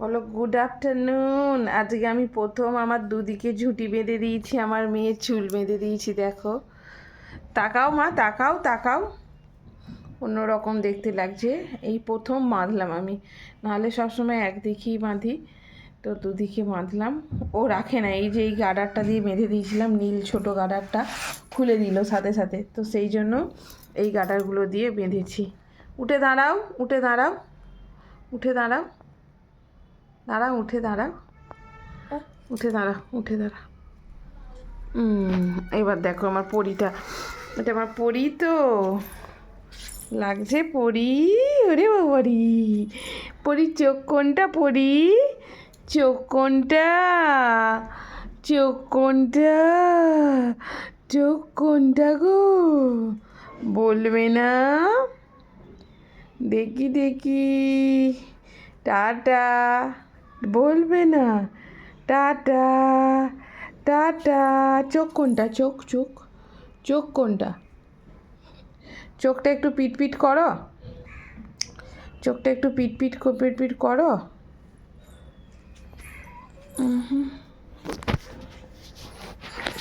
বলো good afternoon. আজকে আমি প্রথম আমার দুদিকে ঝুঁটি বেঁধে দিয়েছি, আমার মেয়ের চুল বেঁধে দিয়েছি। দেখো, তাকাও মা, তাকাও তাকাও, অন্যরকম দেখতে লাগছে। এই প্রথম বাঁধলাম আমি, নাহলে সবসময় একদিকেই বাঁধি, তো দুদিকে বাঁধলাম। ও রাখে না, এই যে এই গার্ডারটা দিয়ে বেঁধে দিয়েছিলাম, নীল ছোট গার্ডারটা খুলে দিল সাথে সাথে, তো সেই জন্য এই গার্ডারগুলো দিয়ে বেঁধেছি। উঠে দাঁড়াও, উঠে দাঁড়াও, উঠে দাঁড়াও, দাঁড়াও, উঠে দাঁড়াও, উঠে দাঁড়াও, উঠে দাঁড়াও। এবার দেখো আমার পরীটা, এটা আমার পরী তো, লাগছে পরী। ওরে বাবারি, পরীর চোখ কোনটা? পরী চোখ কোনটা? চোখ কোনটা? চোখ কোনটা গো? বলবে না? দেখি দেখি, টাটা। বলবে না? Tata tata. চোখ কোনটা? চোখ চোখ চোখ কোনটা? চোখটা একটু পিটপিট করো, চোখটা একটু পিটপিট পিটপিট করো।